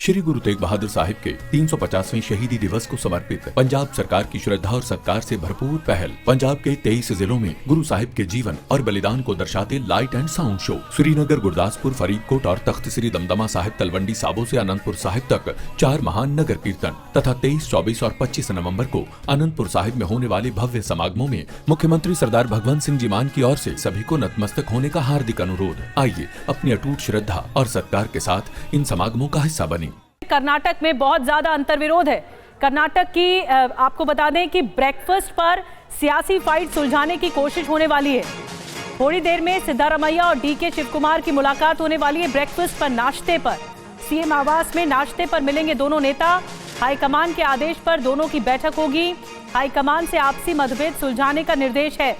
श्री गुरु तेग बहादुर साहिब के 350वें शहीदी दिवस को समर्पित पंजाब सरकार की श्रद्धा और सत्कार से भरपूर पहल। पंजाब के 23 जिलों में गुरु साहिब के जीवन और बलिदान को दर्शाते light and sound show. Srinagar, Gurdaspur, Faridkot और तख्त श्री दमदमा साहिब, तलवंडी साबो से अनंतपुर साहिब तक 4 महान नगर कीर्तन तथा 23, 24 और 25 नवम्बर को अनंतपुर साहिब में होने वाले भव्य समागमों में मुख्यमंत्री सरदार भगवंत सिंह जी मान की ओर से सभी को नतमस्तक होने का हार्दिक अनुरोध। आइए अपनी अटूट श्रद्धा और सत्कार के साथ इन समागमों का हिस्सा बने। कर्नाटक में बहुत ज्यादा अंतर्विरोध है। कर्नाटक की आपको बता दें कि ब्रेकफास्ट पर सियासी फाइट सुलझाने की कोशिश होने वाली है। थोड़ी देर में सिद्धारमैया और डीके शिवकुमार की मुलाकात होने वाली है। ब्रेकफास्ट पर, नाश्ते पर, सीएम आवास में नाश्ते पर मिलेंगे दोनों नेता। हाईकमान के आदेश पर दोनों की बैठक होगी। हाईकमान से आपसी मतभेद सुलझाने का निर्देश है।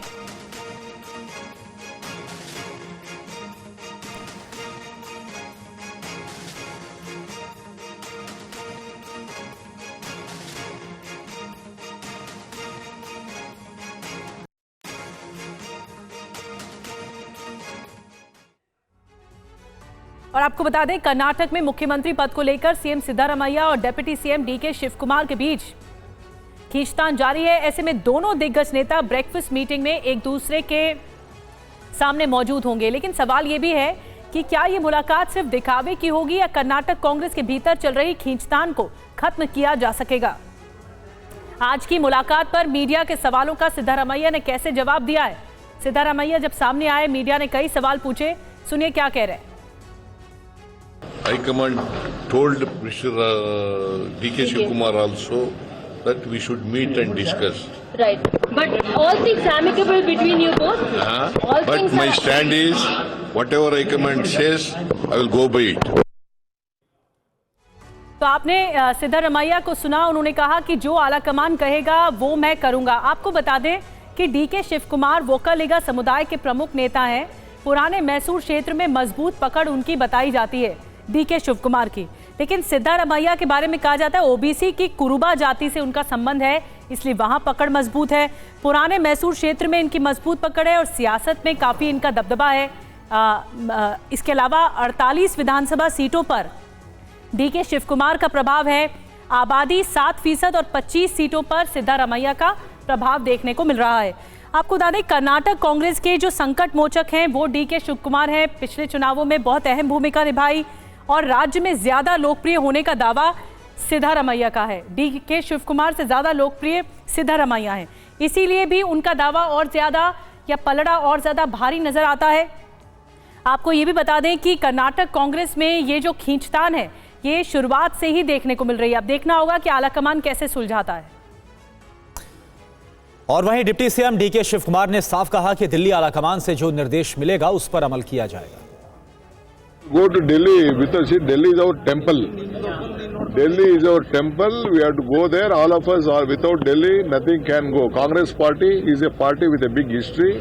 और आपको बता दें, कर्नाटक में मुख्यमंत्री पद को लेकर सीएम सिद्धारमैया और डिप्टी सीएम डीके शिवकुमार के बीच खींचतान जारी है। ऐसे में दोनों दिग्गज नेता ब्रेकफास्ट मीटिंग में एक दूसरे के सामने मौजूद होंगे। लेकिन सवाल यह भी है कि क्या ये मुलाकात सिर्फ दिखावे की होगी या कर्नाटक कांग्रेस के भीतर चल रही खींचतान को खत्म किया जा सकेगा। आज की मुलाकात पर मीडिया के सवालों का सिद्धारमैया ने कैसे जवाब दिया है। सिद्धारमैया जब सामने आए, मीडिया ने कई सवाल पूछे। सुनिए क्या कह रहे हैं। High Command told Mr. D.K. Shivakumar also that we should meet and discuss. Right. But all things amicable between you both? But my stand is, whatever High Command says, I will go by it. तो आपने सिद्धारमैया को सुना। उन्होंने कहा कि जो आला कमान कहेगा वो मैं करूंगा। आपको बता दें कि डीके शिवकुमार वोकालिगा समुदाय के प्रमुख नेता हैं। पुराने मैसूर क्षेत्र में मजबूत पकड़ उनकी बताई जाती है, डीके शिवकुमार की। लेकिन सिद्धारमैया के बारे में कहा जाता है ओबीसी की कुरुबा जाति से उनका संबंध है, इसलिए वहां पकड़ मजबूत है। पुराने मैसूर क्षेत्र में इनकी मजबूत पकड़ है और सियासत में काफी इनका दबदबा है। इसके अलावा 48 विधानसभा सीटों पर डीके शिवकुमार का प्रभाव है। आबादी 7% और 25 सीटों पर सिद्धारमैया का प्रभाव देखने को मिल रहा है। आपको बता दें, कर्नाटक कांग्रेस के जो संकट मोचक हैं वो डीके शिवकुमार हैं। पिछले चुनावों में बहुत अहम भूमिका निभाई और राज्य में ज्यादा लोकप्रिय होने का दावा सिद्धारमैया का है। डीके शिवकुमार से ज्यादा लोकप्रिय सिद्धारमैया है, इसीलिए भी उनका दावा और ज्यादा या पलड़ा और ज्यादा भारी नजर आता है। आपको ये भी बता दें कि कर्नाटक कांग्रेस में ये जो खींचतान है ये शुरुआत से ही देखने को मिल रही है। अब देखना होगा कि आलाकमान कैसे सुलझाता है। और वहीं डिप्टी सीएम डीके शिवकुमार ने साफ कहा कि दिल्ली आलाकमान से जो निर्देश मिलेगा उस पर अमल किया जाएगा। Go to Delhi because see, Delhi is our temple. Delhi is our temple. We have to go there. All of us are without Delhi, nothing can go. Congress party is a party with a big history,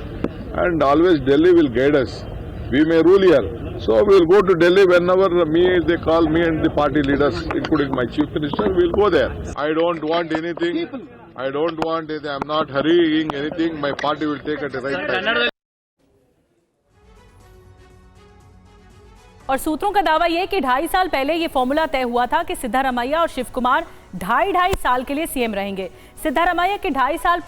and always Delhi will guide us. We may rule here, so we will go to Delhi whenever they call me and the party leaders, including my chief minister. We will go there. I don't want anything. I don't want anything. I'm not hurrying anything. My party will take at the right time. और सूत्रों का दावा यह कि 2.5 साल पहले यह formula तय हुआ था कि सिद्धारमैया और शिवकुमार 2.5 साल के लिए सीएम रहेंगे। सिद्धारमैया के 2.5 साल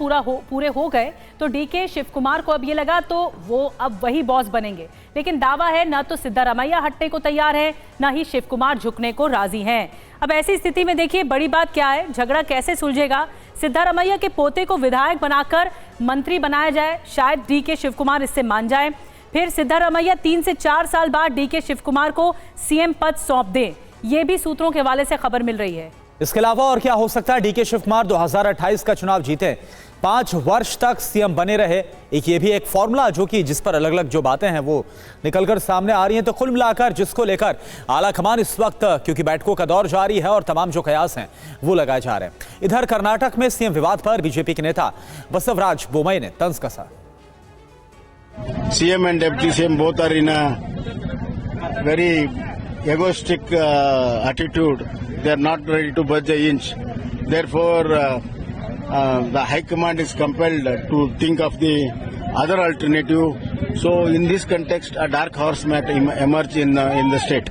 पूरे हो गए तो डीके शिवकुमार को अब ये लगा तो वो अब वही बॉस बनेंगे। लेकिन दावा है न तो सिद्धारमैया हटने को तैयार है, न ही शिवकुमार झुकने को राजी हैं। अब ऐसी स्थिति में देखिए बड़ी बात क्या है, झगड़ा कैसे सुलझेगा। सिद्धारमैया के पोते को विधायक बनाकर मंत्री बनाया जाए, शायद डीके शिवकुमार इससे मान जाए। फिर सिद्धारमैया 3 से 4 साल बाद डीके शिवकुमार को सीएम पद सौंप दें, ये भी सूत्रों के हवाले से खबर मिल रही है। इसके अलावा और क्या हो सकता है, डीके शिवकुमार 2028 का चुनाव जीते, 5 वर्ष तक सीएम बने रहे। ये भी एक फॉर्मूला जो कि जिस पर अलग अलग जो बातें हैं वो निकलकर सामने आ रही हैं। तो कुल मिलाकर जिसको लेकर आलाकमान इस वक्त, क्योंकि बैठकों का दौर जारी है और तमाम जो कयास हैं वो लगाए जा रहे हैं। इधर कर्नाटक में सीएम विवाद पर बीजेपी के नेता बसवराज बोमई ने तंज कसा। CM and Deputy CM both are in a very egoistic attitude. They are not ready to budge an inch. Therefore, the High Command is compelled to think of the other alternative. So, in this context, a dark horse might emerge in the state.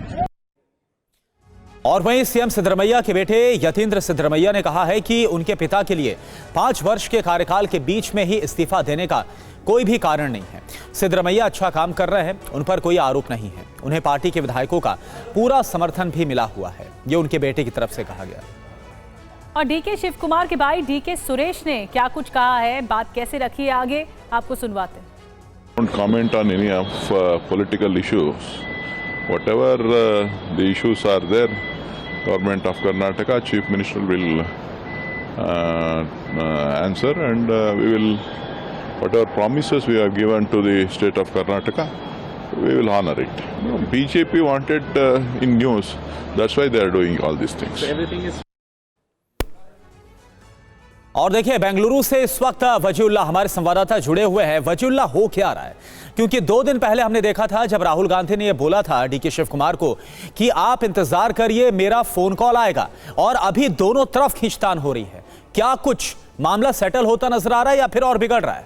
और वहीं CM Siddaramaiah के बेटे यतीन्द्र सिद्धरमैया ने कहा है कि उनके पिता के लिए 5 वर्ष के कार्यकाल के बीच में ही इस्तीफा देने का कोई भी कारण नहीं है। सिद्धरमैया अच्छा काम कर रहे हैं, उन पर कोई आरोप नहीं है। उन्हें पार्टी के विधायकों का पूरा समर्थन भी मिला हुआ है, ये उनके बेटे की तरफ से कहा गया। और डीके शिव कुमार के भाई डीके सुरेश ने क्या कुछ कहा है, बात कैसे रखी है, आगे आपको सुनवाते हैं। Don't comment on any of political issues. Whatever the issues are there, Government of Karnataka, Chief Minister will answer, and we will, whatever promises we have given to the state of Karnataka, we will honor it. BJP wanted in news, that's why they are doing all these things. So everything is. और देखिए, बेंगलुरु से इस वक्त वजीउल्लाह हमारे संवाददाता जुड़े हुए हैं। वजीउल्लाह, हो क्या रहा है? क्योंकि 2 दिन पहले हमने देखा था जब राहुल गांधी ने यह बोला था डीके शिव कुमार को कि आप इंतजार करिए, मेरा फोन कॉल आएगा, और अभी दोनों तरफ खींचतान हो रही है। क्या कुछ मामला सेटल होता नजर आ रहा है या फिर और बिगड़ रहा है?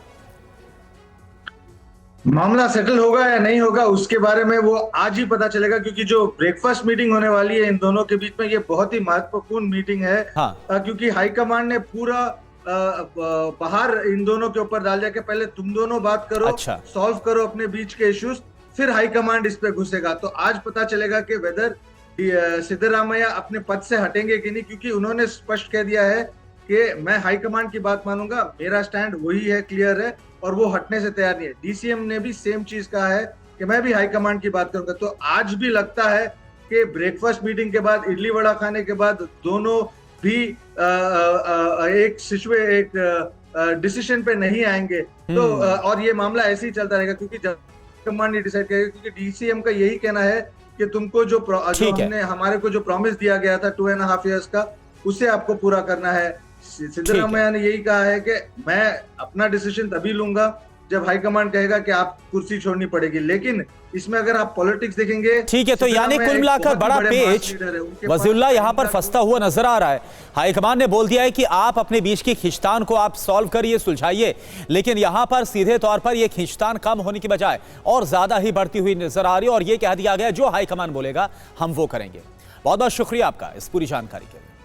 मामला सेटल होगा या नहीं होगा उसके बारे में वो आज ही पता चलेगा, क्योंकि जो ब्रेकफास्ट मीटिंग होने वाली है इन दोनों के बीच में, ये बहुत ही महत्वपूर्ण मीटिंग है। हाँ। क्योंकि हाईकमान ने पूरा बाहर इन दोनों के ऊपर डाल दिया कि पहले तुम दोनों बात करो, अच्छा। सॉल्व करो अपने बीच के इश्यूज, फिर हाईकमांड इस पे घुसेगा। तो आज पता चलेगा कि वेदर सिद्धरामैया अपने पद से हटेंगे कि नहीं, क्योंकि उन्होंने स्पष्ट कह दिया है कि मैं हाईकमांड की बात मानूंगा, मेरा स्टैंड वही है, क्लियर है, और वो हटने से तैयार नहीं है। डीसीएम ने भी सेम चीज कहा है कि मैं भी हाईकमांड की बात करूंगा। तो आज भी लगता है कि ब्रेकफास्ट मीटिंग के बाद, इडली वड़ा खाने के बाद, दोनों भी एक डिसीजन पे नहीं आएंगे। तो और ये मामला ऐसे ही चलता रहेगा, क्योंकि हाईकमांड ने डिसाइड करेगा, क्योंकि डीसीएम का यही कहना है कि तुमको जो हमने हमारे को जो प्रॉमिस दिया गया था 2.5 years का, उसे आपको पूरा करना है। सिद्धरामैया ने यही कहा है कि मैं अपना डिसीजन तभी लूंगा जब हाईकमांड कहेगा कि आप कुर्सी छोड़नी पड़ेगी। लेकिन इसमें अगर आप पॉलिटिक्स देखेंगे, ठीक है, तो यानी कुल मिलाकर बड़ा पेच वजीउल्लाह यहां पर फंसता हुआ नजर आ रहा है। हाईकमान ने बोल दिया है कि आप अपने बीच की खींचतान को आप सॉल्व करिए, सुलझाइए, लेकिन यहां पर सीधे तौर पर यह खींचतान कम होने की बजाय और ज्यादा ही बढ़ती हुई नजर आ रही है, और यह कह दिया गया जो हाईकमान बोलेगा हम वो करेंगे। बहुत बहुत शुक्रिया आपका इस पूरी जानकारी के लिए।